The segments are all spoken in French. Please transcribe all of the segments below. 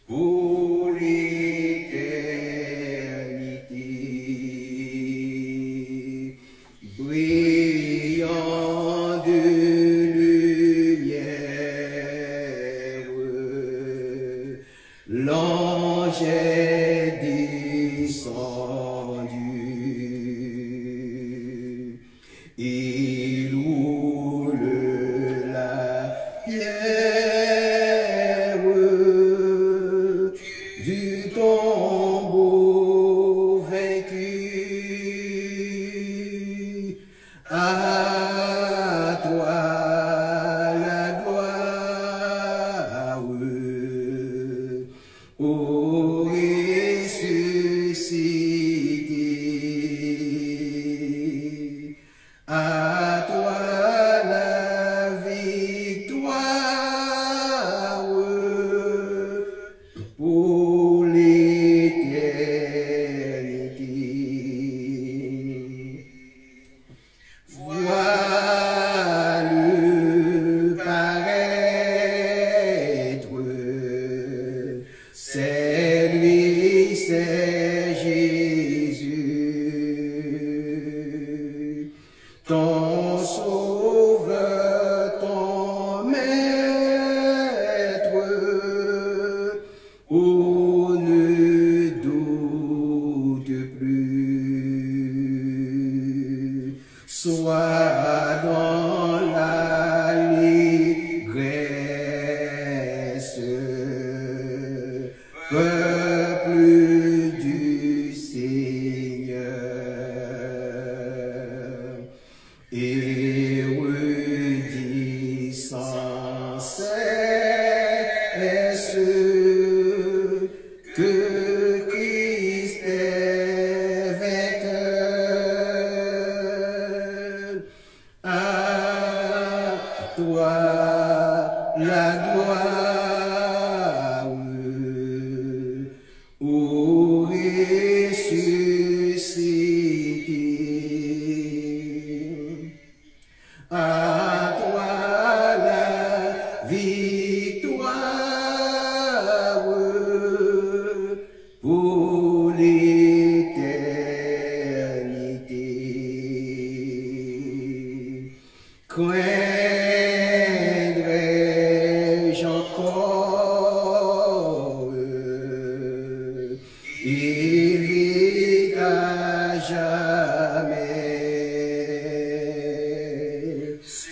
pour l'éternité, brillant de lumière, l'ange est descendu, il roule la pierre du tombeau vaincu. À toi la gloire, ô ressuscité. À toi la victoire pour l'éternité. Vois le paraître, c'est lui, c'est Jésus, ton sauveur, ton maître. Oh, ne doute plus, sois dans l'allégresse, peuple du Seigneur, et redis sans cesse que Christ est vainqueur. À toi la gloire, ô ressuscité. À toi la victoire pour l'éternité. Craindrai-je encore? Il vit à jamais,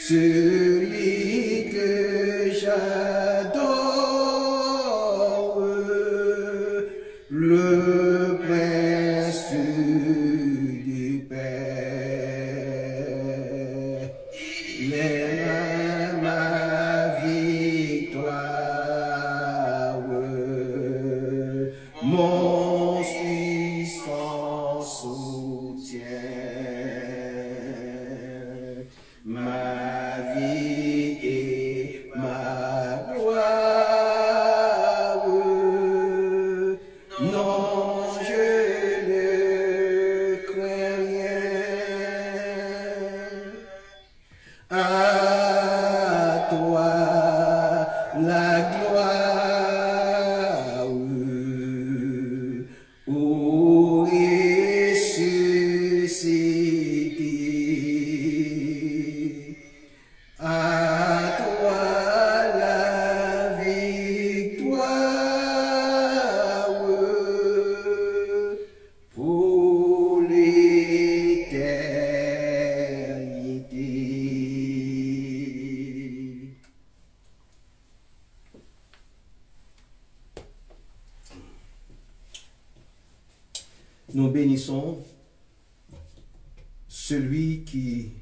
celui que j'adore, le prince du Père. Même ma victoire, mon puissant soutien, ma vie et ma gloire. Non, je ne crains rien. À toi la gloire, ô ressuscité. À toi la victoire pour l'éternité. Nous bénissons celui qui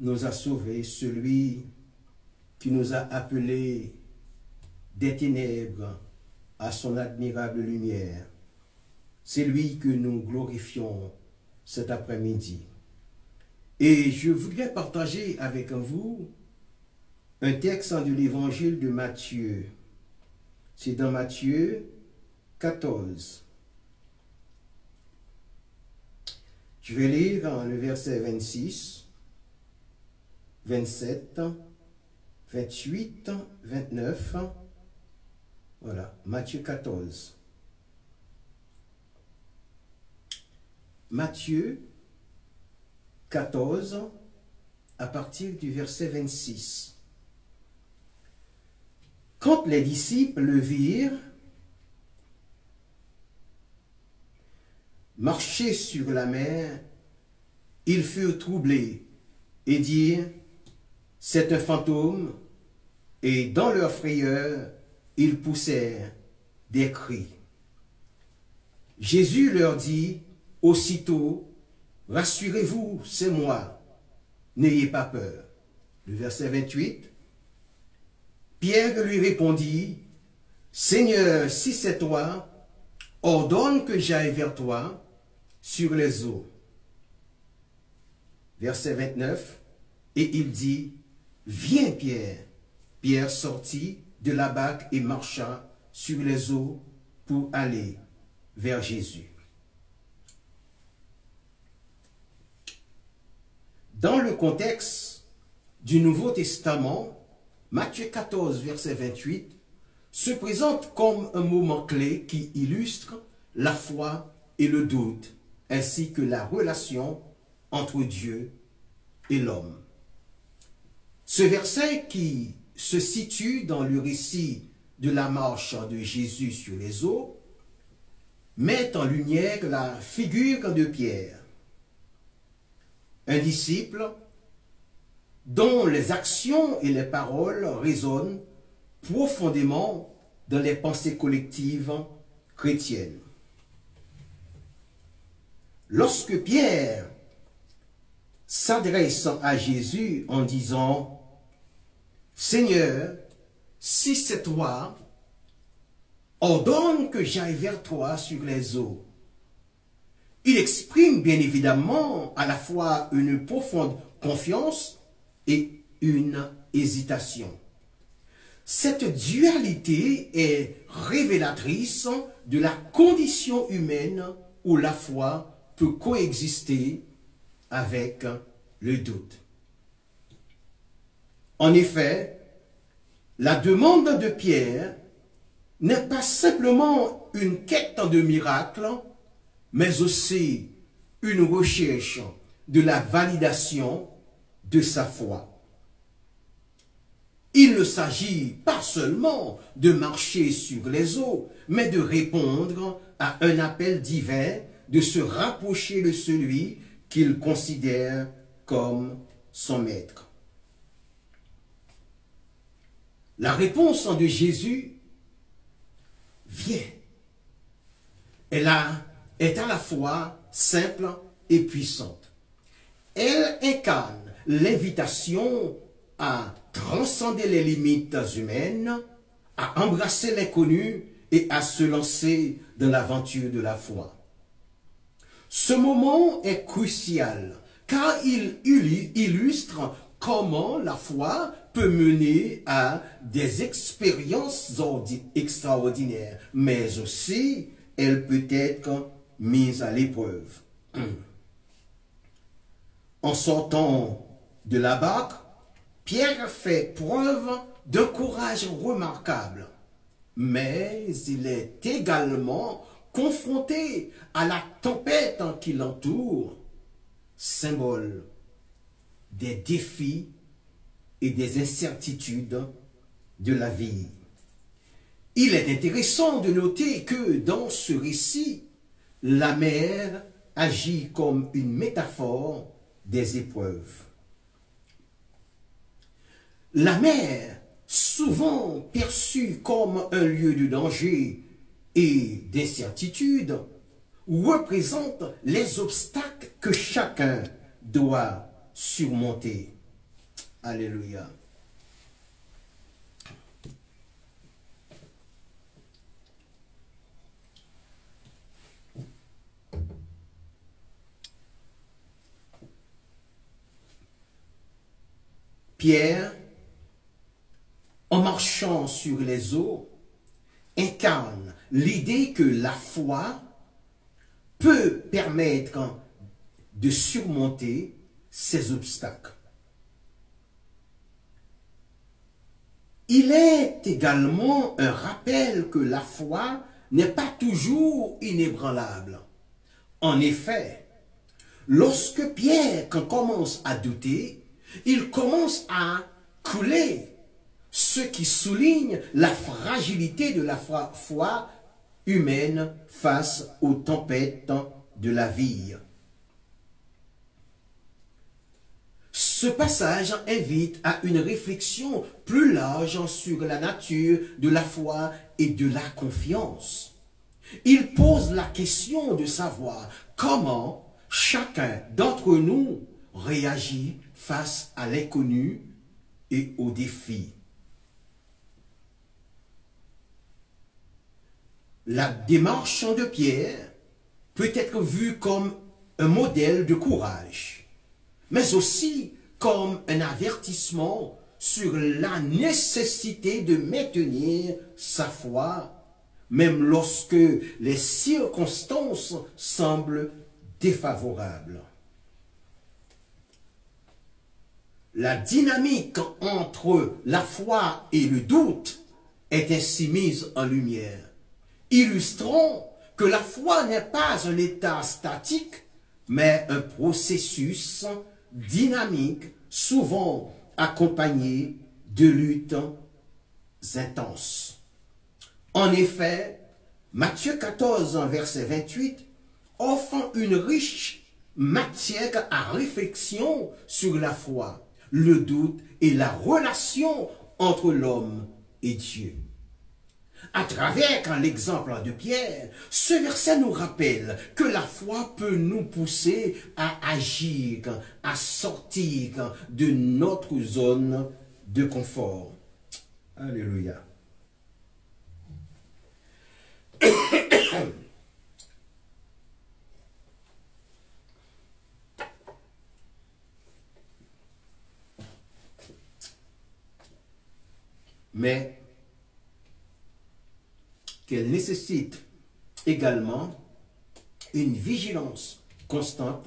nous a sauvés, celui qui nous a appelés des ténèbres à son admirable lumière. C'est lui que nous glorifions cet après-midi. Et je voudrais partager avec vous un texte de l'évangile de Matthieu. C'est dans Matthieu 14. Je vais lire le verset 26, 27, 28, 29 Voilà, Matthieu 14. Matthieu 14, à partir du verset 26. Quand les disciples le virent marcher sur la mer, ils furent troublés et dirent, c'est un fantôme, et dans leur frayeur, ils poussèrent des cris. Jésus leur dit aussitôt, rassurez-vous, c'est moi, n'ayez pas peur. Le verset 28, Pierre lui répondit, Seigneur, si c'est toi, ordonne que j'aille vers toi sur les eaux. Verset 29, et il dit, viens Pierre. Pierre sortit de la barque et marcha sur les eaux pour aller vers Jésus. Dans le contexte du Nouveau Testament, Matthieu 14, verset 28, se présente comme un moment clé qui illustre la foi et le doute, ainsi que la relation entre Dieu et l'homme. Ce verset qui se situe dans le récit de la marche de Jésus sur les eaux met en lumière la figure de Pierre, un disciple dont les actions et les paroles résonnent profondément dans les pensées collectives chrétiennes. Lorsque Pierre s'adresse à Jésus en disant « Seigneur, si c'est toi, ordonne que j'aille vers toi sur les eaux. » Il exprime bien évidemment à la fois une profonde confiance et une hésitation. Cette dualité est révélatrice de la condition humaine où la foi peut coexister avec le doute. En effet, la demande de Pierre n'est pas simplement une quête de miracle, mais aussi une recherche de la validation de sa foi. Il ne s'agit pas seulement de marcher sur les eaux, mais de répondre à un appel divin, de se rapprocher de celui qu'il considère comme son maître. La réponse de Jésus vient. Elle est à la fois simple et puissante. Elle incarne l'invitation à transcender les limites humaines, à embrasser l'inconnu et à se lancer dans l'aventure de la foi. Ce moment est crucial car il illustre comment la foi peut mener à des expériences extraordinaires, mais aussi elle peut être mise à l'épreuve. En sortant de la barque, Pierre fait preuve d'un courage remarquable, mais il est également confronté à la tempête qui l'entoure, symbole des défis et des incertitudes de la vie. Il est intéressant de noter que dans ce récit, la mer agit comme une métaphore des épreuves. La mer, souvent perçue comme un lieu de danger et d'incertitude, représente les obstacles que chacun doit surmonter. Alléluia. Pierre, en marchant sur les eaux, incarne l'idée que la foi peut permettre de surmonter ces obstacles. Il est également un rappel que la foi n'est pas toujours inébranlable. En effet, lorsque Pierre commence à douter, il commence à couler, ce qui souligne la fragilité de la foi humaine face aux tempêtes de la vie. Ce passage invite à une réflexion plus large sur la nature de la foi et de la confiance. Il pose la question de savoir comment chacun d'entre nous réagit face à l'inconnu et aux défis. La démarche de Pierre peut être vue comme un modèle de courage, mais aussi comme un avertissement sur la nécessité de maintenir sa foi, même lorsque les circonstances semblent défavorables. La dynamique entre la foi et le doute est ainsi mise en lumière, illustrant que la foi n'est pas un état statique, mais un processus dynamique, souvent accompagné de luttes intenses. En effet, Matthieu 14, verset 28, offre une riche matière à réflexion sur la foi, le doute et la relation entre l'homme et Dieu. À travers l'exemple de Pierre, ce verset nous rappelle que la foi peut nous pousser à agir, à sortir de notre zone de confort. Alléluia. Mais qu'elle nécessite également une vigilance constante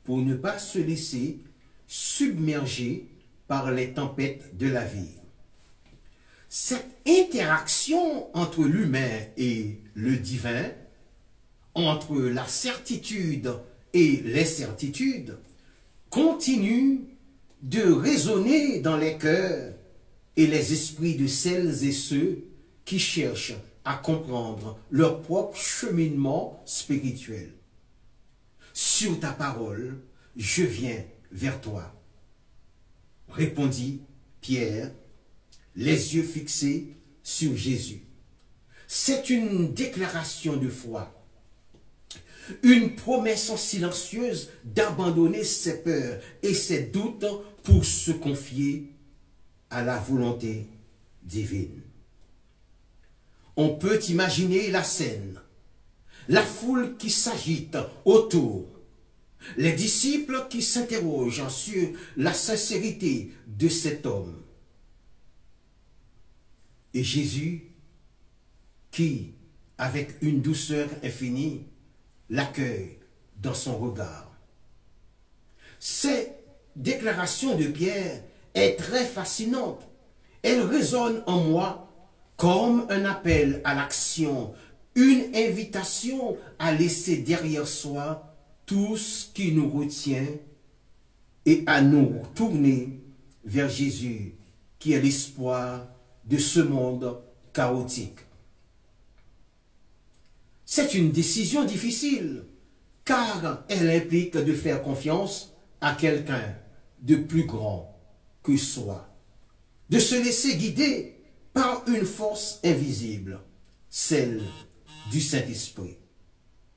pour ne pas se laisser submerger par les tempêtes de la vie. Cette interaction entre l'humain et le divin, entre la certitude et l'incertitude, continue de résonner dans les cœurs et les esprits de celles et ceux qui cherchent à comprendre leur propre cheminement spirituel. Sur ta parole, je viens vers toi, répondit Pierre, les yeux fixés sur Jésus. C'est une déclaration de foi, une promesse silencieuse d'abandonner ses peurs et ses doutes pour se confier à la volonté divine. On peut imaginer la scène, la foule qui s'agite autour, les disciples qui s'interrogent sur la sincérité de cet homme, et Jésus qui, avec une douceur infinie, l'accueille dans son regard. Cette déclaration de Pierre est très fascinante. Elle résonne en moi comme un appel à l'action, une invitation à laisser derrière soi tout ce qui nous retient et à nous tourner vers Jésus, qui est l'espoir de ce monde chaotique. C'est une décision difficile, car elle implique de faire confiance à quelqu'un de plus grand que soi, de se laisser guider par une force invisible, celle du Saint-Esprit.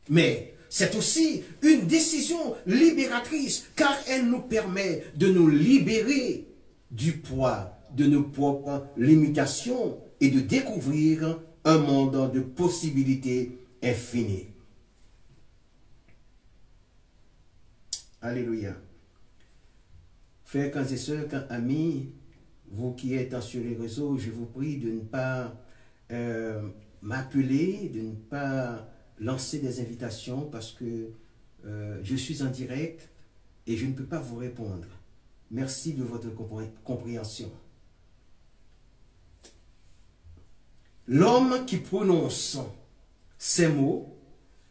Mais c'est aussi une décision libératrice, car elle nous permet de nous libérer du poids de nos propres limitations et de découvrir un monde de possibilités infinies. Alléluia. Frères et sœurs, amis, vous qui êtes sur les réseaux, je vous prie de ne pas m'appeler, de ne pas lancer des invitations parce que je suis en direct et je ne peux pas vous répondre. Merci de votre compréhension. L'homme qui prononce ces mots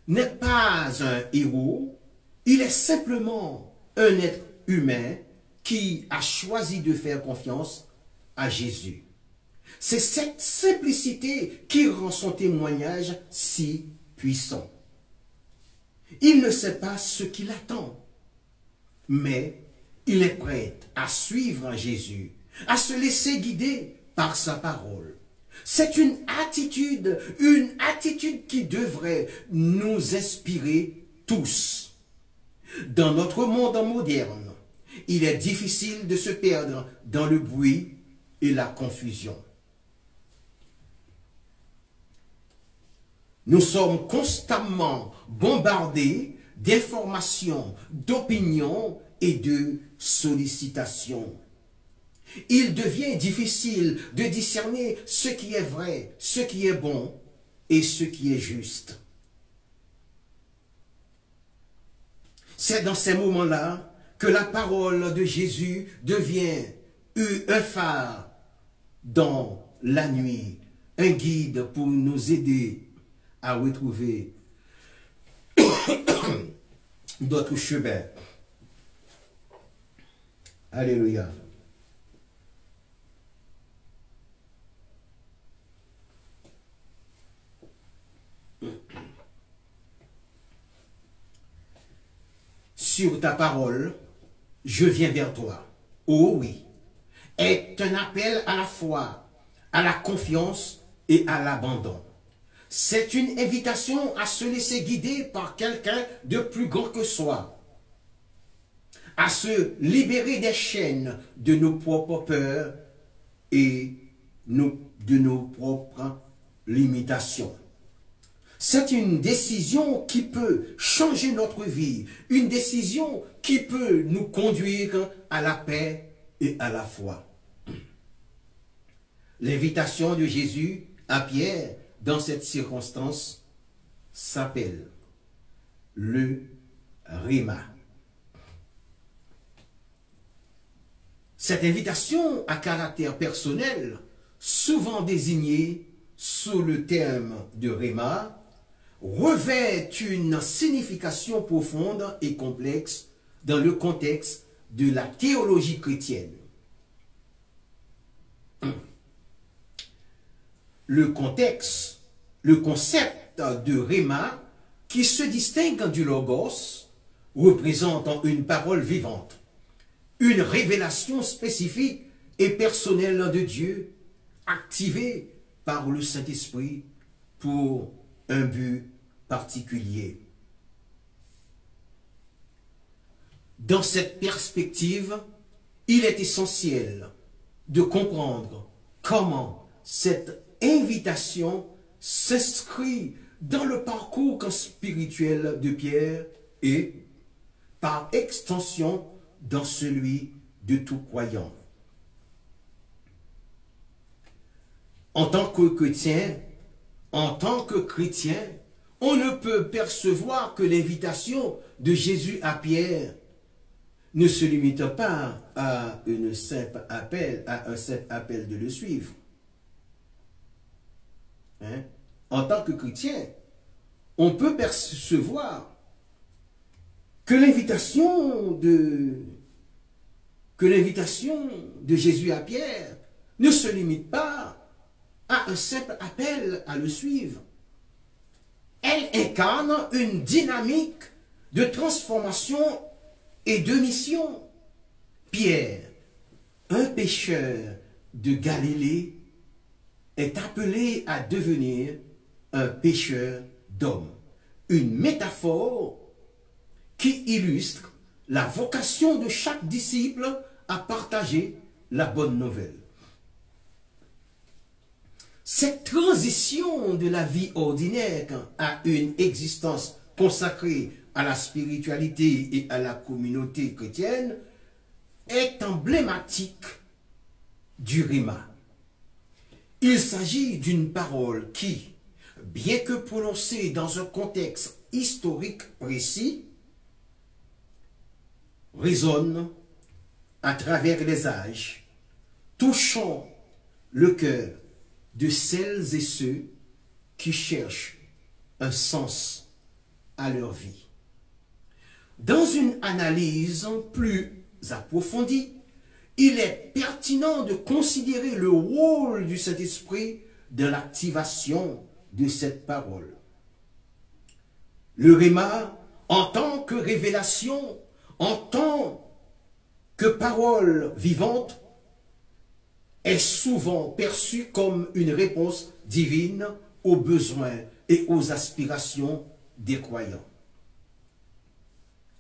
n'est pas un héros, il est simplement un être humain qui a choisi de faire confiance à Jésus. C'est cette simplicité qui rend son témoignage si puissant. Il ne sait pas ce qu'il attend, mais il est prêt à suivre Jésus, à se laisser guider par sa parole. C'est une attitude qui devrait nous inspirer tous. Dans notre monde moderne, il est difficile de se perdre dans le bruit et la confusion. Nous sommes constamment bombardés d'informations, d'opinions et de sollicitations. Il devient difficile de discerner ce qui est vrai, ce qui est bon et ce qui est juste. C'est dans ces moments-là que la parole de Jésus devient un phare dans la nuit, un guide pour nous aider à retrouver d'autres chemins. Alléluia. Sur ta parole, je viens vers toi. Oh oui, est un appel à la foi, à la confiance et à l'abandon. C'est une invitation à se laisser guider par quelqu'un de plus grand que soi, à se libérer des chaînes de nos propres peurs et de nos propres limitations. C'est une décision qui peut changer notre vie, une décision qui peut nous conduire à la paix et à la foi. L'invitation de Jésus à Pierre dans cette circonstance s'appelle le Rhéma. Cette invitation à caractère personnel, souvent désignée sous le terme de Rhéma, revêt une signification profonde et complexe dans le contexte de la théologie chrétienne. Le concept de Rhéma, qui se distingue du Logos, représentant une parole vivante, une révélation spécifique et personnelle de Dieu, activée par le Saint-Esprit pour un but particulier. Dans cette perspective, il est essentiel de comprendre comment cette invitation s'inscrit dans le parcours spirituel de Pierre et, par extension, dans celui de tout croyant. En tant que chrétien, on ne peut percevoir que l'invitation de Jésus à Pierre ne se limite pas à un simple appel de le suivre. En tant que chrétien, on peut percevoir que l'invitation de Jésus à Pierre ne se limite pas à un simple appel à le suivre. Elle incarne une dynamique de transformation et de mission. Pierre, un pécheur de Galilée, est appelé à devenir un pécheur d'hommes. Une métaphore qui illustre la vocation de chaque disciple à partager la bonne nouvelle. Cette transition de la vie ordinaire à une existence consacrée à la spiritualité et à la communauté chrétienne est emblématique du Rhéma. Il s'agit d'une parole qui, bien que prononcée dans un contexte historique précis, résonne à travers les âges, touchant le cœur de celles et ceux qui cherchent un sens à leur vie. Dans une analyse plus approfondie, il est pertinent de considérer le rôle du Saint-Esprit dans l'activation de cette parole. Le rhéma, en tant que révélation, en tant que parole vivante, est souvent perçu comme une réponse divine aux besoins et aux aspirations des croyants.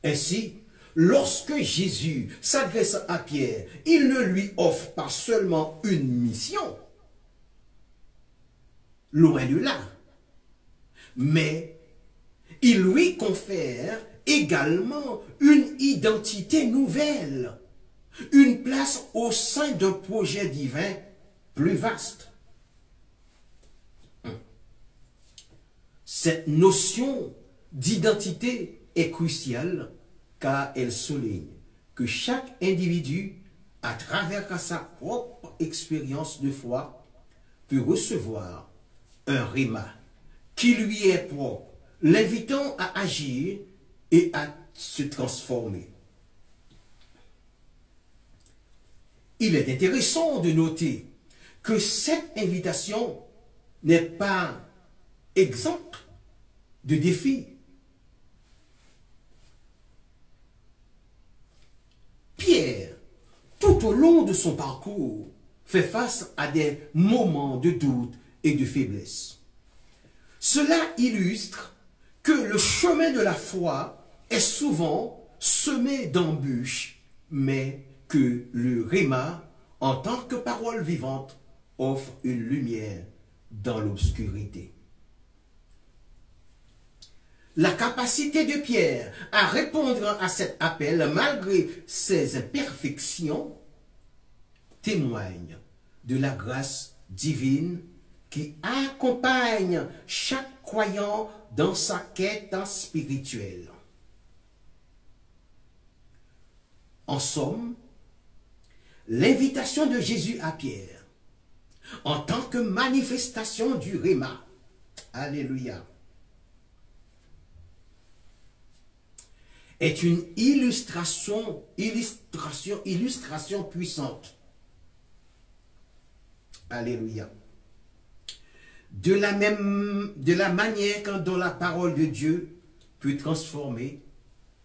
Ainsi, lorsque Jésus s'adresse à Pierre, il ne lui offre pas seulement une mission, loin de là, mais il lui confère également une identité nouvelle, une place au sein d'un projet divin plus vaste. Cette notion d'identité est cruciale car elle souligne que chaque individu, à travers sa propre expérience de foi, peut recevoir un rhéma qui lui est propre, l'invitant à agir et à se transformer. Il est intéressant de noter que cette invitation n'est pas exempte de défis. Pierre, tout au long de son parcours, fait face à des moments de doute et de faiblesse. Cela illustre que le chemin de la foi est souvent semé d'embûches, mais que le rhéma, en tant que parole vivante, offre une lumière dans l'obscurité. La capacité de Pierre à répondre à cet appel, malgré ses imperfections, témoigne de la grâce divine qui accompagne chaque croyant dans sa quête spirituelle. En somme, l'invitation de Jésus à Pierre, en tant que manifestation du rhéma, alléluia, est une illustration puissante, alléluia, de la manière dont la parole de Dieu peut transformer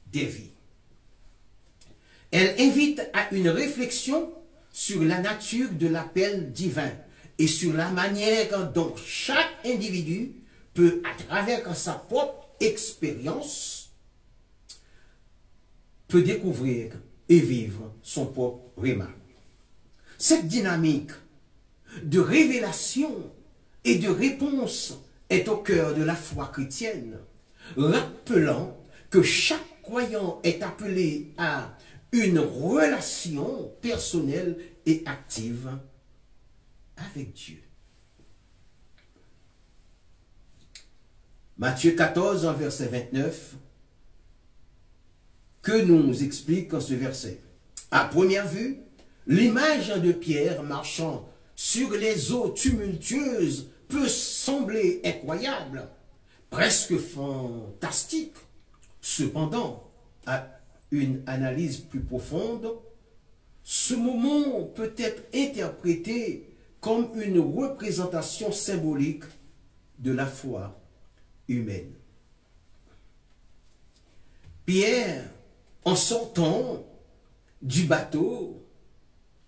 des vies. Elle invite à une réflexion sur la nature de l'appel divin et sur la manière dont chaque individu peut, à travers sa propre expérience, peut découvrir et vivre son propre rhéma. Cette dynamique de révélation et de réponse est au cœur de la foi chrétienne, rappelant que chaque croyant est appelé à une relation personnelle et active avec Dieu. Matthieu 14, verset 29, que nous explique ce verset. À première vue, l'image de Pierre marchant sur les eaux tumultueuses peut sembler incroyable, presque fantastique. Cependant, à une analyse plus profonde, ce moment peut être interprété comme une représentation symbolique de la foi humaine. Pierre, en sortant du bateau,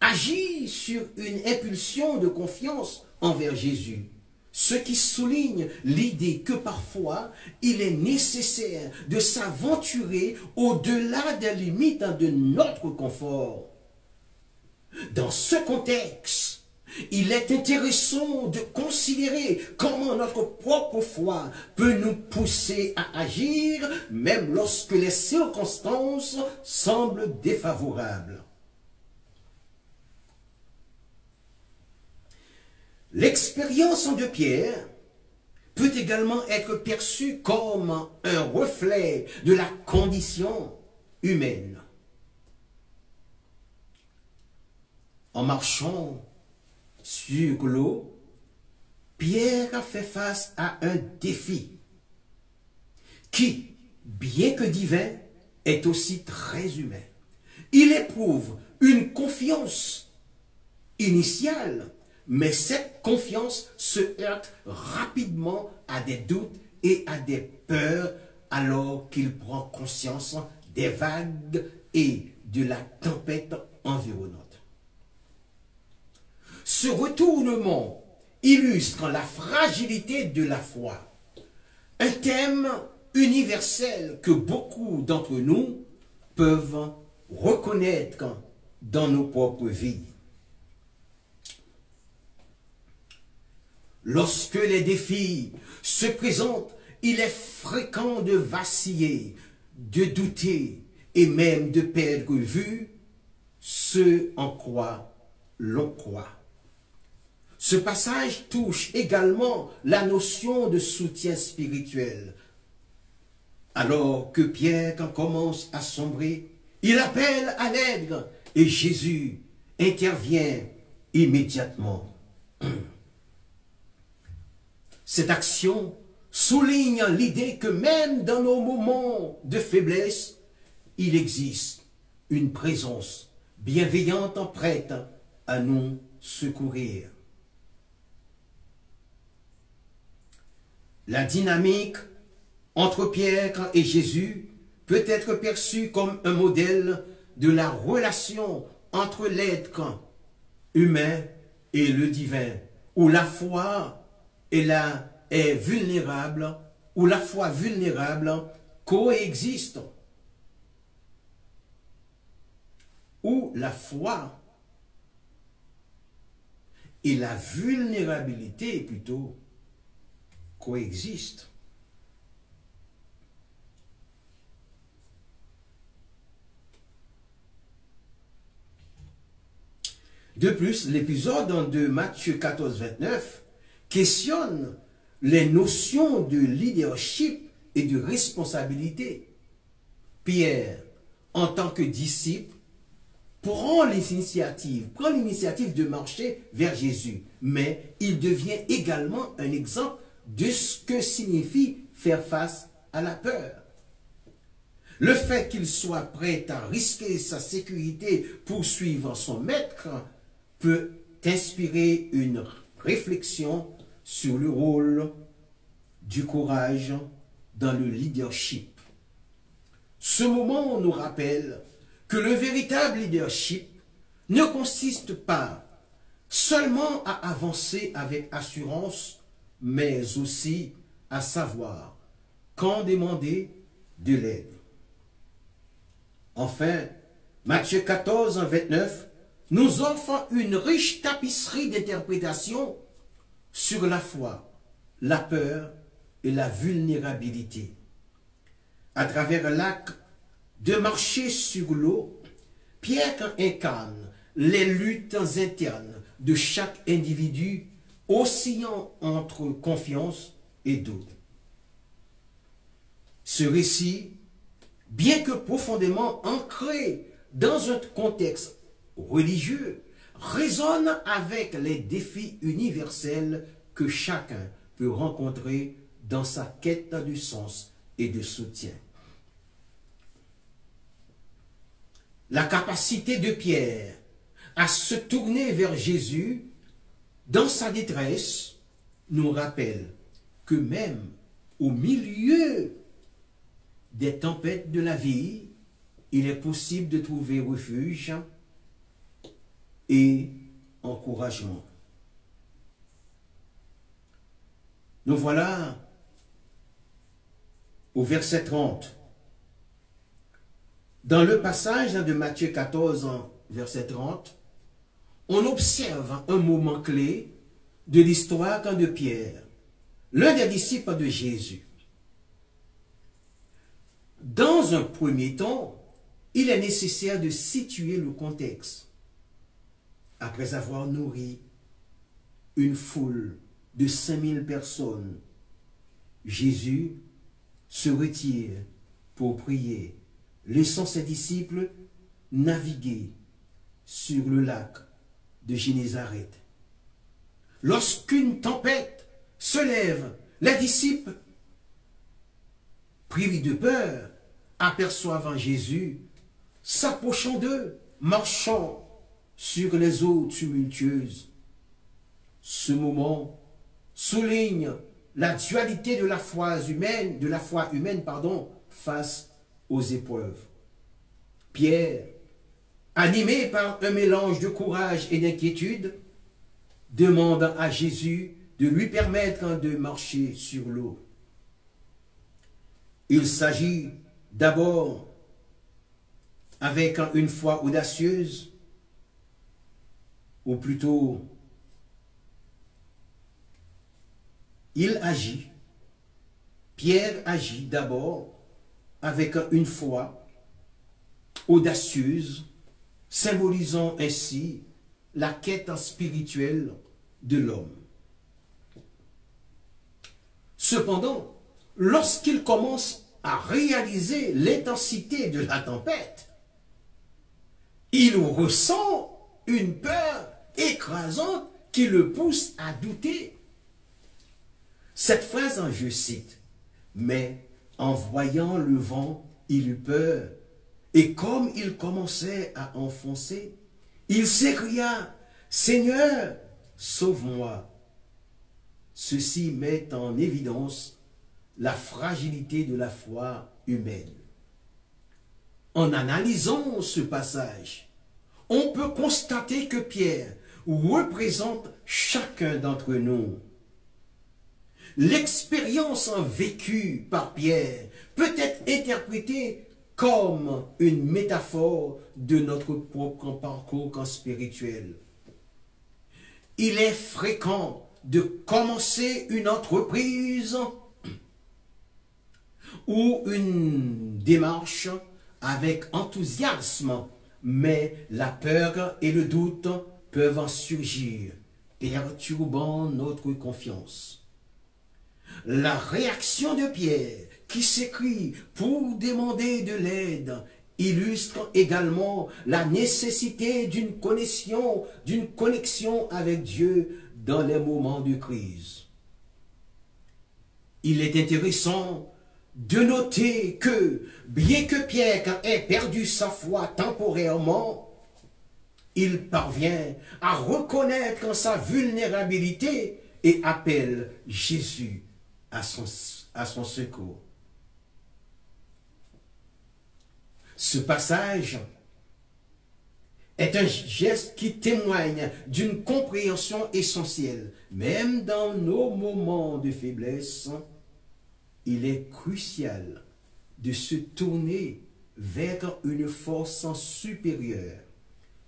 agit sur une impulsion de confiance envers Jésus, ce qui souligne l'idée que parfois il est nécessaire de s'aventurer au-delà des limites de notre confort. Dans ce contexte, il est intéressant de considérer comment notre propre foi peut nous pousser à agir, même lorsque les circonstances semblent défavorables. L'expérience de Pierre peut également être perçue comme un reflet de la condition humaine. En marchant sur l'eau, Pierre fait face à un défi qui, bien que divin, est aussi très humain. Il éprouve une confiance initiale, mais cette confiance se heurte rapidement à des doutes et à des peurs alors qu'il prend conscience des vagues et de la tempête environnante. Ce retournement illustre la fragilité de la foi, un thème universel que beaucoup d'entre nous peuvent reconnaître dans nos propres vies. Lorsque les défis se présentent, il est fréquent de vaciller, de douter et même de perdre vue ce en quoi l'on croit. Ce passage touche également la notion de soutien spirituel. Alors que Pierre commence à sombrer, il appelle à l'aide et Jésus intervient immédiatement. Cette action souligne l'idée que même dans nos moments de faiblesse, il existe une présence bienveillante prête à nous secourir. La dynamique entre Pierre et Jésus peut être perçue comme un modèle de la relation entre l'être humain et le divin, où la foi est vulnérable, où la foi vulnérable coexiste, où la foi et la vulnérabilité plutôt coexistent. De plus, l'épisode de Matthieu 14, 29 questionne les notions de leadership et de responsabilité. Pierre, en tant que disciple, prend l'initiative de marcher vers Jésus, mais il devient également un exemple de ce que signifie faire face à la peur. Le fait qu'il soit prêt à risquer sa sécurité pour suivre son maître peut inspirer une réflexion sur le rôle du courage dans le leadership. Ce moment nous rappelle que le véritable leadership ne consiste pas seulement à avancer avec assurance, mais aussi à savoir quand demander de l'aide. Enfin, Matthieu 14, 29 nous offre une riche tapisserie d'interprétation sur la foi, la peur et la vulnérabilité. À travers l'acte de marcher sur l'eau, Pierre incarne les luttes internes de chaque individu oscillant entre confiance et doute. Ce récit, bien que profondément ancré dans un contexte religieux, résonne avec les défis universels que chacun peut rencontrer dans sa quête de sens et de soutien. La capacité de Pierre à se tourner vers Jésus dans sa détresse nous rappelle que même au milieu des tempêtes de la vie, il est possible de trouver refuge et encouragement. Nous voilà au verset 30. Dans le passage de Matthieu 14, verset 30, on observe un moment clé de l'histoire de Pierre, l'un des disciples de Jésus. Dans un premier temps, il est nécessaire de situer le contexte. Après avoir nourri une foule de 5000 personnes, Jésus se retire pour prier, laissant ses disciples naviguer sur le lac de Génézareth. Lorsqu'une tempête se lèvent. Les disciples, pris de peur, aperçoivent Jésus s'approchant d'eux, marchant sur les eaux tumultueuses. Ce moment souligne la dualité de la foi humaine, face aux épreuves. Pierre, animé par un mélange de courage et d'inquiétude, demande à Jésus de lui permettre de marcher sur l'eau. Il s'agit d'abord, avec une foi audacieuse, ou plutôt, Pierre agit d'abord avec une foi audacieuse, symbolisant ainsi la quête spirituelle de l'homme. Cependant, lorsqu'il commence à réaliser l'intensité de la tempête, il ressent une peur écrasante qui le pousse à douter. Cette phrase, je cite, « Mais en voyant le vent, il eut peur, et comme il commençait à enfoncer, il s'écria, « Seigneur, sauve-moi !» Ceci met en évidence la fragilité de la foi humaine. En analysant ce passage, on peut constater que Pierre représente chacun d'entre nous. L'expérience vécue par Pierre peut être interprétée comme une métaphore de notre propre parcours spirituel. Il est fréquent de commencer une entreprise ou une démarche avec enthousiasme, mais la peur et le doute peuvent en surgir, perturbant notre confiance. La réaction de Pierre, qui s'écrie pour demander de l'aide, illustre également la nécessité d'une connexion avec Dieu dans les moments de crise. Il est intéressant de noter que, bien que Pierre ait perdu sa foi temporairement, il parvient à reconnaître sa vulnérabilité et appelle Jésus à son secours. Ce passage est un geste qui témoigne d'une compréhension essentielle. Même dans nos moments de faiblesse, il est crucial de se tourner vers une force supérieure,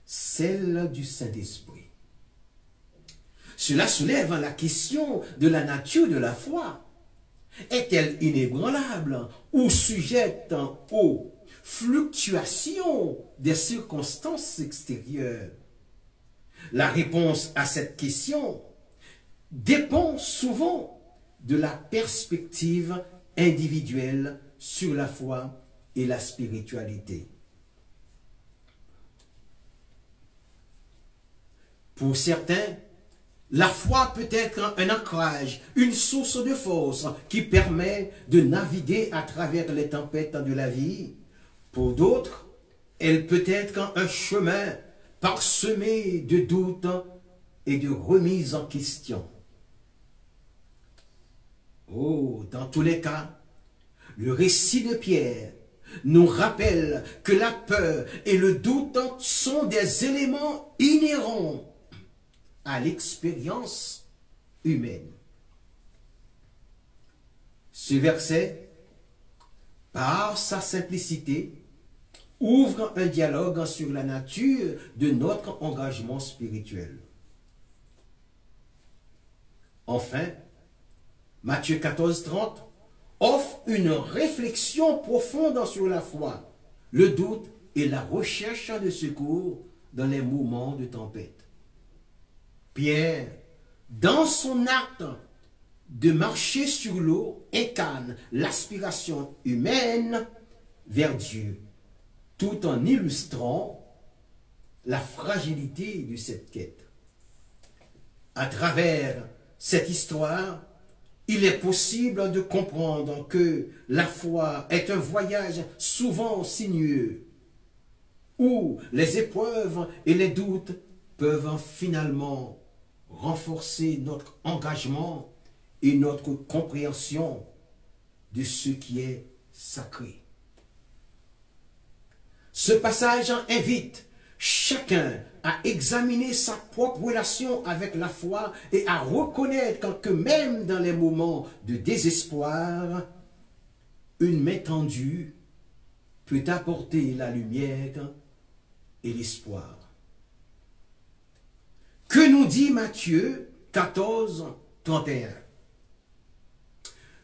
celle du Saint-Esprit. Cela soulève la question de la nature de la foi. Est-elle inébranlable ou sujette aux fluctuations des circonstances extérieures? La réponse à cette question dépend souvent de la perspective individuelle sur la foi et la spiritualité. Pour certains, la foi peut être un ancrage, une source de force qui permet de naviguer à travers les tempêtes de la vie. Pour d'autres, elle peut être un chemin parsemé de doutes et de remises en question. Oh, dans tous les cas, le récit de Pierre nous rappelle que la peur et le doute sont des éléments inhérents à l'expérience humaine. Ce verset, par sa simplicité, ouvre un dialogue sur la nature de notre engagement spirituel. Enfin, Matthieu 14, 30 offre une réflexion profonde sur la foi, le doute et la recherche de secours dans les moments de tempête. Pierre, dans son acte de marcher sur l'eau, incarne l'aspiration humaine vers Dieu, tout en illustrant la fragilité de cette quête. À travers cette histoire, il est possible de comprendre que la foi est un voyage souvent sinueux, où les épreuves et les doutes peuvent finalement renforcer notre engagement et notre compréhension de ce qui est sacré. Ce passage invite chacun à examiner sa propre relation avec la foi et à reconnaître que même dans les moments de désespoir, une main tendue peut apporter la lumière et l'espoir. Que nous dit Matthieu 14, 31?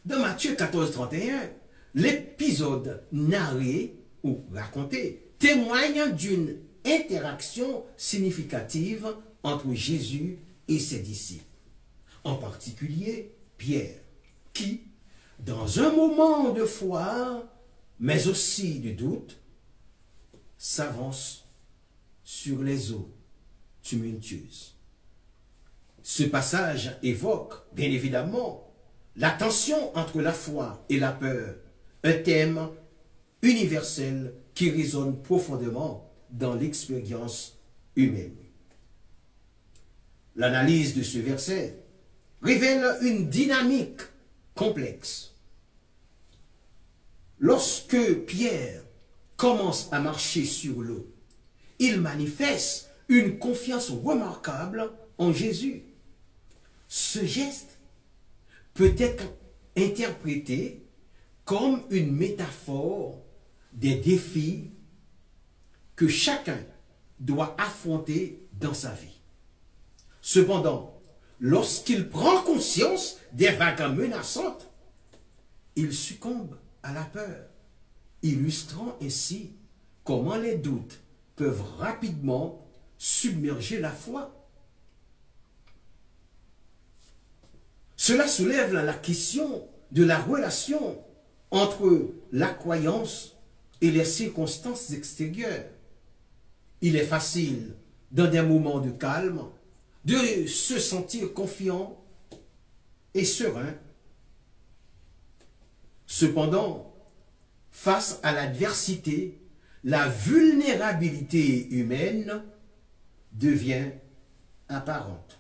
Dans Matthieu 14, 31, l'épisode narré ou raconté témoigne d'une interaction significative entre Jésus et ses disciples, en particulier Pierre, qui, dans un moment de foi, mais aussi de doute, s'avance sur les eaux tumultueuses. Ce passage évoque, bien évidemment, la tension entre la foi et la peur, un thème universel qui résonne profondément dans l'expérience humaine. L'analyse de ce verset révèle une dynamique complexe. Lorsque Pierre commence à marcher sur l'eau, il manifeste une confiance remarquable en Jésus. Ce geste peut être interprété comme une métaphore des défis que chacun doit affronter dans sa vie. Cependant, lorsqu'il prend conscience des vagues menaçantes, il succombe à la peur, illustrant ainsi comment les doutes peuvent rapidement submerger la foi. Cela soulève la question de la relation entre la croyance et les circonstances extérieures. Il est facile, dans des moments de calme, de se sentir confiant et serein. Cependant, face à l'adversité, la vulnérabilité humaine devient apparente.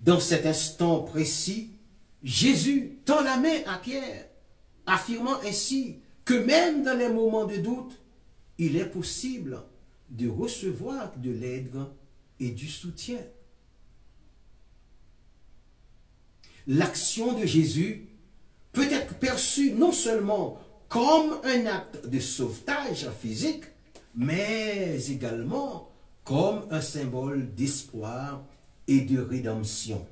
Dans cet instant précis, Jésus tend la main à Pierre, affirmant ainsi que même dans les moments de doute, il est possible de recevoir de l'aide et du soutien. L'action de Jésus peut être perçue non seulement comme un acte de sauvetage physique, mais également comme un symbole d'espoir et de rédemption.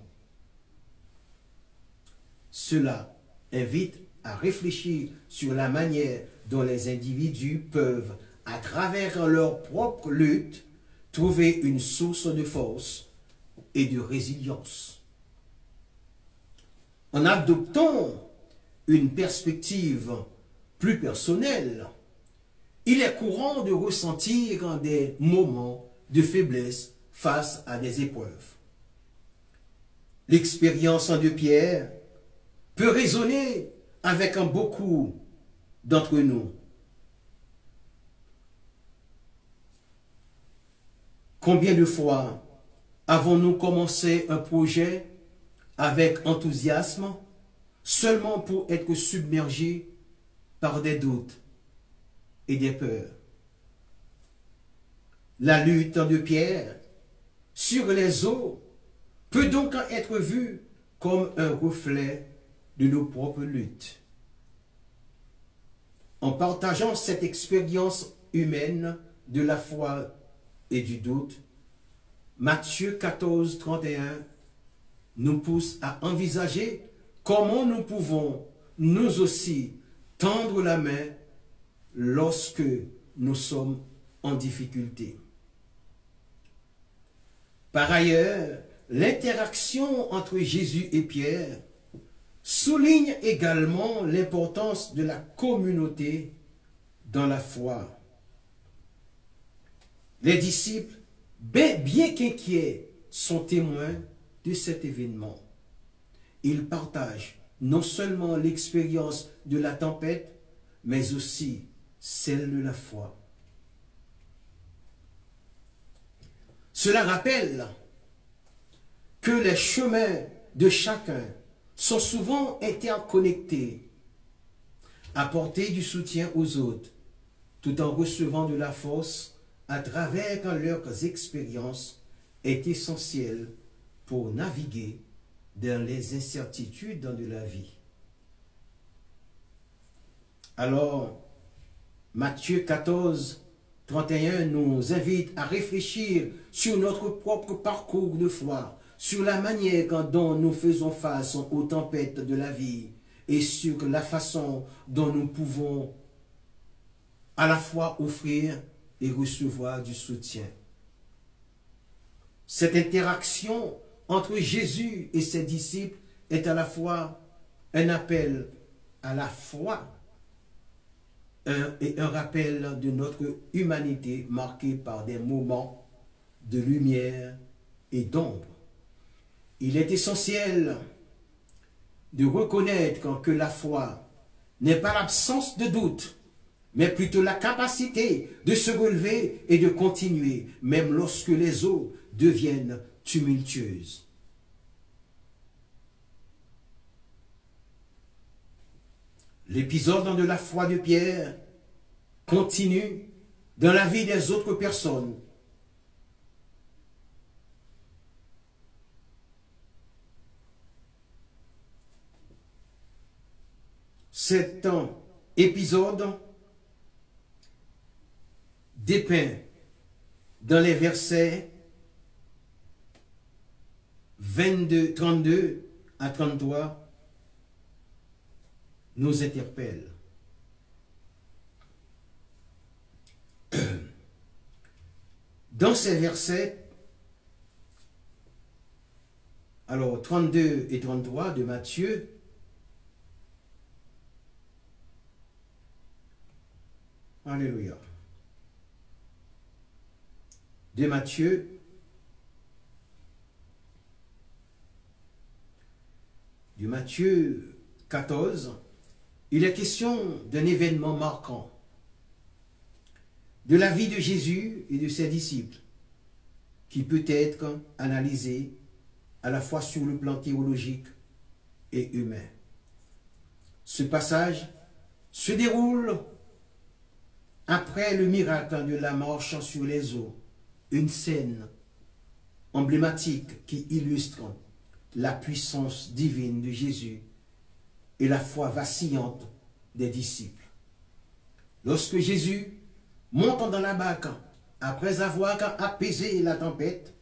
Cela invite à réfléchir sur la manière dont les individus peuvent, à travers leur propre lutte, trouver une source de force et de résilience. En adoptant une perspective plus personnelle, il est courant de ressentir des moments de faiblesse face à des épreuves. L'expérience de Pierre peut résonner avec beaucoup d'entre nous. Combien de fois avons-nous commencé un projet avec enthousiasme seulement pour être submergés par des doutes et des peurs? La lutte de Pierre sur les eaux peut donc être vue comme un reflet de nos propres luttes. En partageant cette expérience humaine de la foi et du doute, Matthieu 14, 31 nous pousse à envisager comment nous pouvons, nous aussi, tendre la main lorsque nous sommes en difficulté. Par ailleurs, l'interaction entre Jésus et Pierre souligne également l'importance de la communauté dans la foi. Les disciples, bien qu'inquiets, sont témoins de cet événement. ils partagent non seulement l'expérience de la tempête, mais aussi celle de la foi. Cela rappelle que les chemins de chacun sont souvent interconnectés. Apporter du soutien aux autres, tout en recevant de la force à travers leurs expériences, est essentiel pour naviguer dans les incertitudes de la vie. Alors, Matthieu 14, 31 nous invite à réfléchir sur notre propre parcours de foi, sur la manière dont nous faisons face aux tempêtes de la vie et sur la façon dont nous pouvons à la fois offrir et recevoir du soutien. Cette interaction entre Jésus et ses disciples est à la fois un appel à la foi et un rappel de notre humanité marquée par des moments de lumière et d'ombre. Il est essentiel de reconnaître que la foi n'est pas l'absence de doute, mais plutôt la capacité de se relever et de continuer, même lorsque les eaux deviennent tumultueuses. L'épisode de la foi de Pierre continue dans la vie des autres personnes. Cet épisode dépeint dans les versets 32 à 33 nous interpelle. Dans ces versets, alors 32 et 33 de Matthieu, alléluia, de Matthieu, du Matthieu 14, il est question d'un événement marquant de la vie de Jésus et de ses disciples qui peut être analysé à la fois sur le plan théologique et humain. Ce passage se déroule après le miracle de la marche sur les eaux, une scène emblématique qui illustre la puissance divine de Jésus et la foi vacillante des disciples. Lorsque Jésus monte dans la barque, après avoir apaisé la tempête,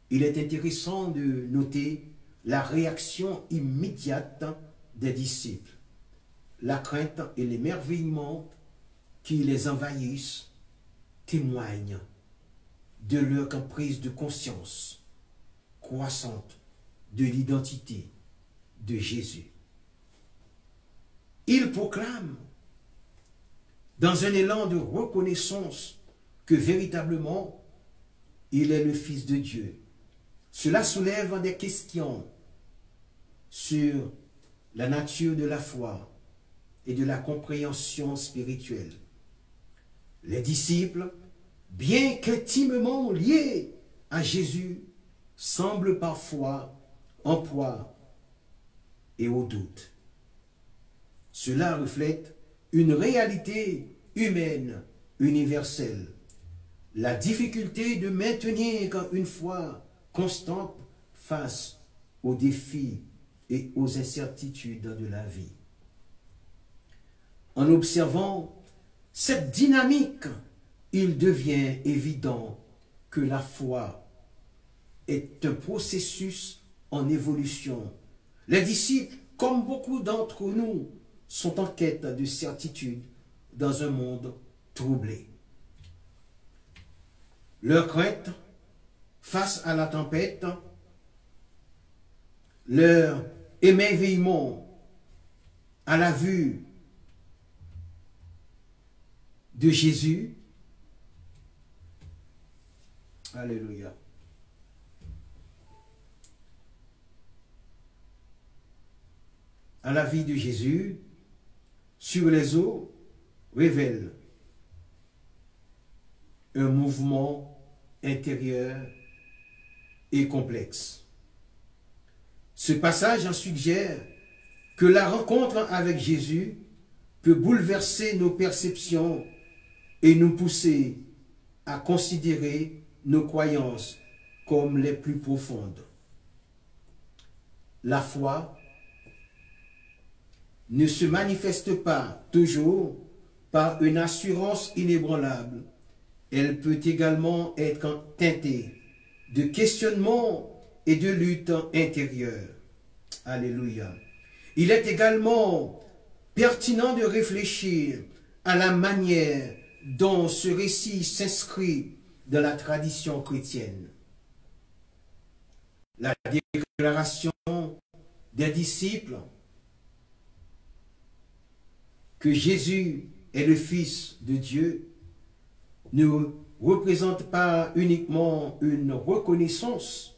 il est intéressant de noter la réaction immédiate des disciples. La crainte et l'émerveillement qui les envahissent témoignent de leur prise de conscience croissante de l'identité de Jésus. Ils proclament dans un élan de reconnaissance que véritablement il est le Fils de Dieu. Cela soulève des questions sur la nature de la foi et de la compréhension spirituelle. Les disciples, bien qu'intimement liés à Jésus, semblent parfois en proie et au doute. Cela reflète une réalité humaine universelle, la difficulté de maintenir une foi constante face aux défis et aux incertitudes de la vie. En observant cette dynamique, il devient évident que la foi est un processus en évolution. Les disciples, comme beaucoup d'entre nous, sont en quête de certitude dans un monde troublé. Leur crainte face à la tempête, leur émerveillement à la vue de Jésus, alléluia, à la vie de Jésus sur les eaux révèle un mouvement intérieur et complexe. Ce passage en suggère que la rencontre avec Jésus peut bouleverser nos perceptions et nous pousser à considérer nos croyances comme les plus profondes. La foi ne se manifeste pas toujours par une assurance inébranlable. Elle peut également être teintée de questionnements et de luttes intérieures. Alléluia. Il est également pertinent de réfléchir à la manière dont ce récit s'inscrit dans la tradition chrétienne. La déclaration des disciples que Jésus est le Fils de Dieu ne représente pas uniquement une reconnaissance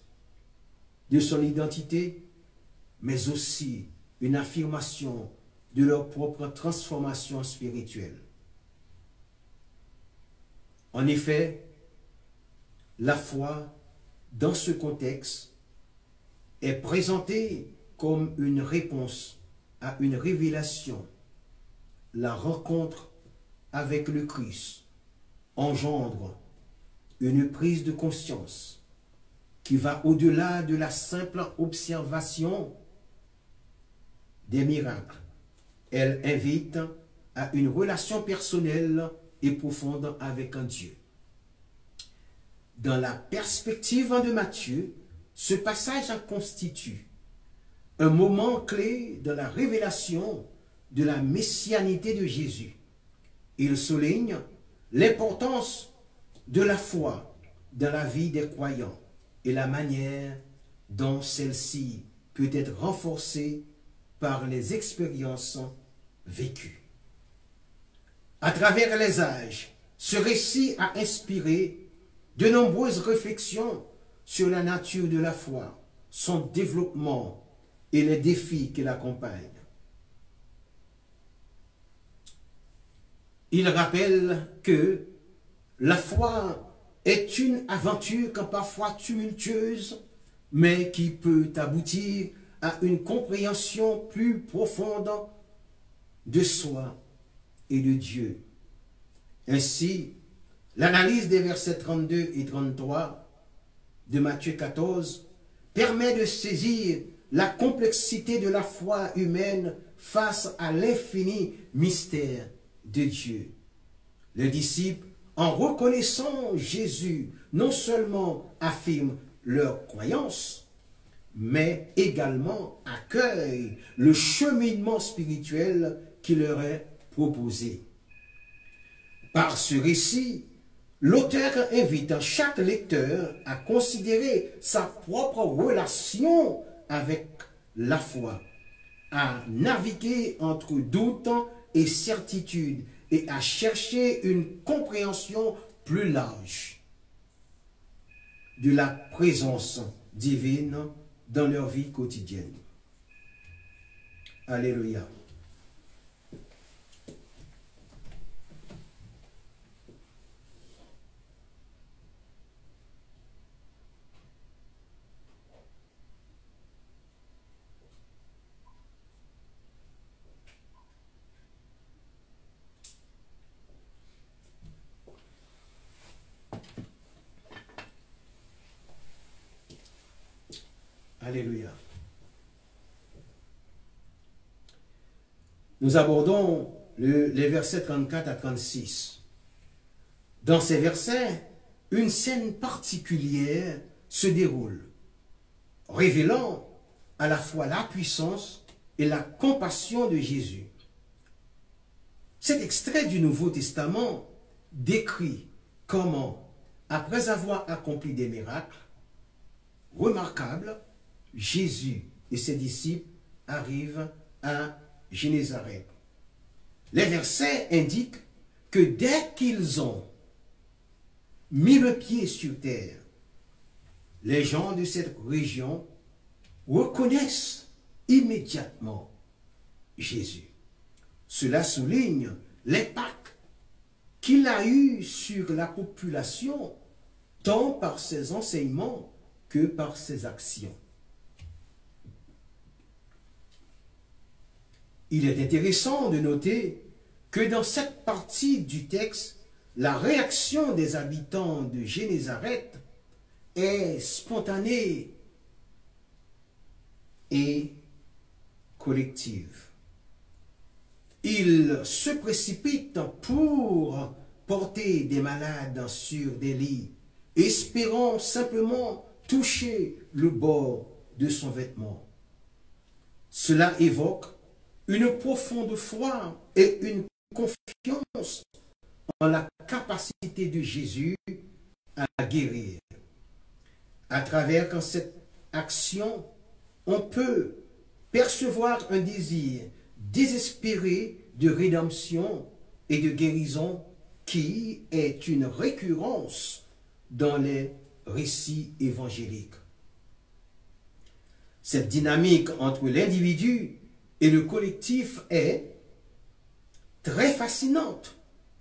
de son identité, mais aussi une affirmation de leur propre transformation spirituelle. En effet, la foi, dans ce contexte, est présentée comme une réponse à une révélation. La rencontre avec le Christ engendre une prise de conscience qui va au-delà de la simple observation des miracles. Elle invite à une relation personnelle et profonde avec un Dieu. Dans la perspective de Matthieu, ce passage constitue un moment clé dans la révélation de la messianité de Jésus. Il souligne l'importance de la foi dans la vie des croyants et la manière dont celle-ci peut être renforcée par les expériences vécues. À travers les âges, ce récit a inspiré de nombreuses réflexions sur la nature de la foi, son développement et les défis qui l'accompagnent. Il rappelle que la foi est une aventure parfois tumultueuse, mais qui peut aboutir à une compréhension plus profonde de soi et de Dieu. Ainsi, l'analyse des versets 32 et 33 de Matthieu 14 permet de saisir la complexité de la foi humaine face à l'infini mystère de Dieu. Les disciples, en reconnaissant Jésus, non seulement affirment leur croyance, mais également accueillent le cheminement spirituel qui leur est proposé. Par ce récit, l'auteur invite chaque lecteur à considérer sa propre relation avec la foi, à naviguer entre doute et certitude et à chercher une compréhension plus large de la présence divine dans leur vie quotidienne. Alléluia. Alléluia. Nous abordons les versets 34 à 36. Dans ces versets, une scène particulière se déroule, révélant à la fois la puissance et la compassion de Jésus. Cet extrait du Nouveau Testament décrit comment, après avoir accompli des miracles remarquables, Jésus et ses disciples arrivent à Génézareth. Les versets indiquent que dès qu'ils ont mis le pied sur terre, les gens de cette région reconnaissent immédiatement Jésus. Cela souligne l'impact qu'il a eu sur la population, tant par ses enseignements que par ses actions. Il est intéressant de noter que dans cette partie du texte, la réaction des habitants de Génézareth est spontanée et collective. Ils se précipitent pour porter des malades sur des lits, espérant simplement toucher le bord de son vêtement. Cela évoque une profonde foi et une confiance en la capacité de Jésus à guérir. À travers cette action, on peut percevoir un désir désespéré de rédemption et de guérison qui est une récurrence dans les récits évangéliques. Cette dynamique entre l'individu et le collectif est très fascinante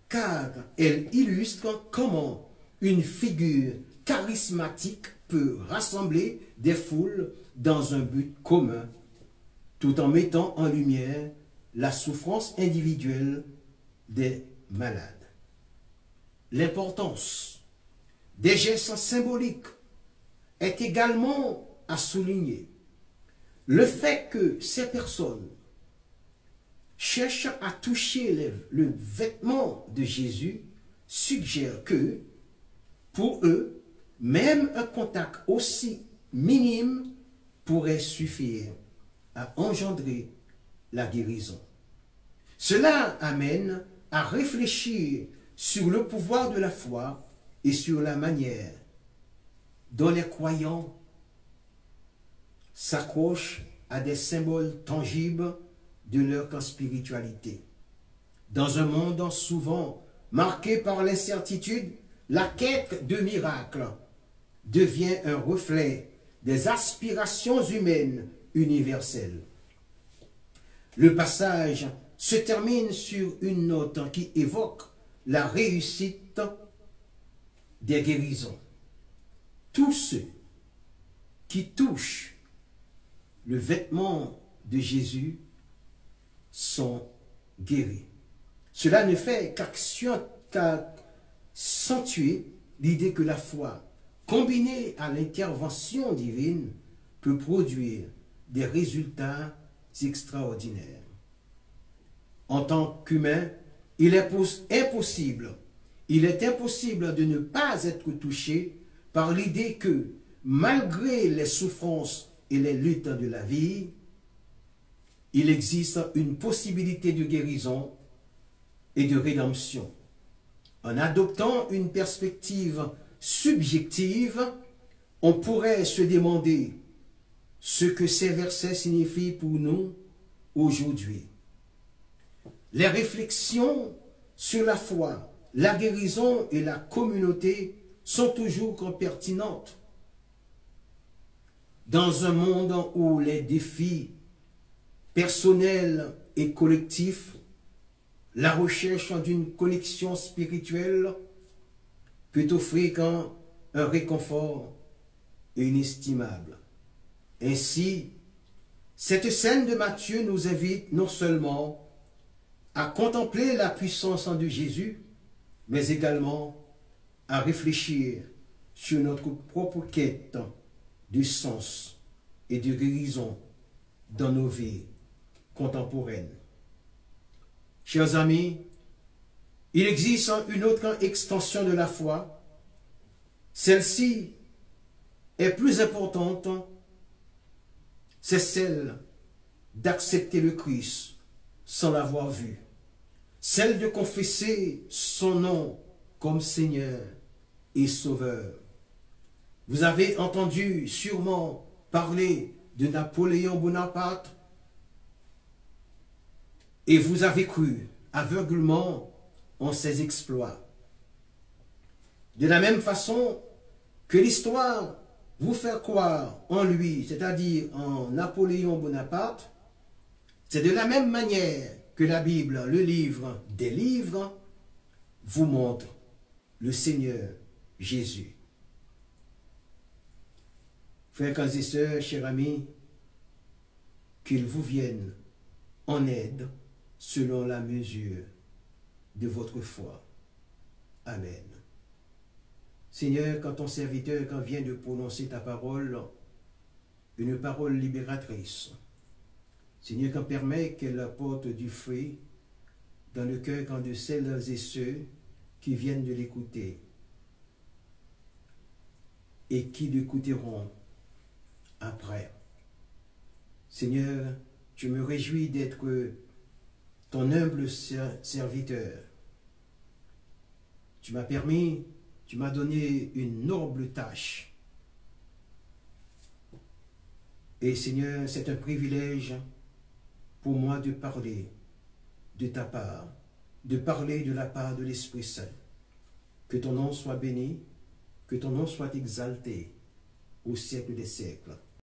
car elle illustre comment une figure charismatique peut rassembler des foules dans un but commun tout en mettant en lumière la souffrance individuelle des malades. L'importance des gestes symboliques est également à souligner. Le fait que ces personnes cherchent à toucher le vêtement de Jésus suggère que, pour eux, même un contact aussi minime pourrait suffire à engendrer la guérison. Cela amène à réfléchir sur le pouvoir de la foi et sur la manière dont les croyants s'accrochent à des symboles tangibles de leur spiritualité. Dans un monde souvent marqué par l'incertitude, la quête de miracles devient un reflet des aspirations humaines universelles. Le passage se termine sur une note qui évoque la réussite des guérisons. Tous ceux qui touchent le vêtement de Jésus sont guéris. Cela ne fait qu'accentuer l'idée que la foi, combinée à l'intervention divine, peut produire des résultats extraordinaires. En tant qu'humain, il est impossible de ne pas être touché par l'idée que, malgré les souffrances et les luttes de la vie, il existe une possibilité de guérison et de rédemption. En adoptant une perspective subjective, on pourrait se demander ce que ces versets signifient pour nous aujourd'hui. Les réflexions sur la foi, la guérison et la communauté sont toujours pertinentes. Dans un monde où les défis personnels et collectifs, la recherche d'une connexion spirituelle peut offrir un réconfort inestimable. Ainsi, cette scène de Matthieu nous invite non seulement à contempler la puissance de Jésus, mais également à réfléchir sur notre propre quête de sens et de guérison dans nos vies contemporaines. Chers amis, il existe une autre extension de la foi. Celle-ci est plus importante, c'est celle d'accepter le Christ sans l'avoir vu, celle de confesser son nom comme Seigneur et Sauveur. Vous avez entendu sûrement parler de Napoléon Bonaparte et vous avez cru aveuglement en ses exploits. De la même façon que l'histoire vous fait croire en lui, c'est-à-dire en Napoléon Bonaparte, C'est de la même manière que la Bible, le livre des livres, vous montre le Seigneur Jésus. Frères et sœurs, chers amis, qu'il vous vienne en aide selon la mesure de votre foi. Amen. Seigneur, quand ton serviteur, quand vient de prononcer ta parole, une parole libératrice, Seigneur, quand permet qu'elle apporte du fruit dans le cœur quand de celles et ceux qui viennent de l'écouter et qui l'écouteront après. Seigneur, je me réjouis d'être ton humble serviteur. Tu m'as permis, tu m'as donné une noble tâche. Et Seigneur, c'est un privilège pour moi de parler de ta part, de parler de la part de l'Esprit Saint. Que ton nom soit béni, que ton nom soit exalté au siècle des siècles.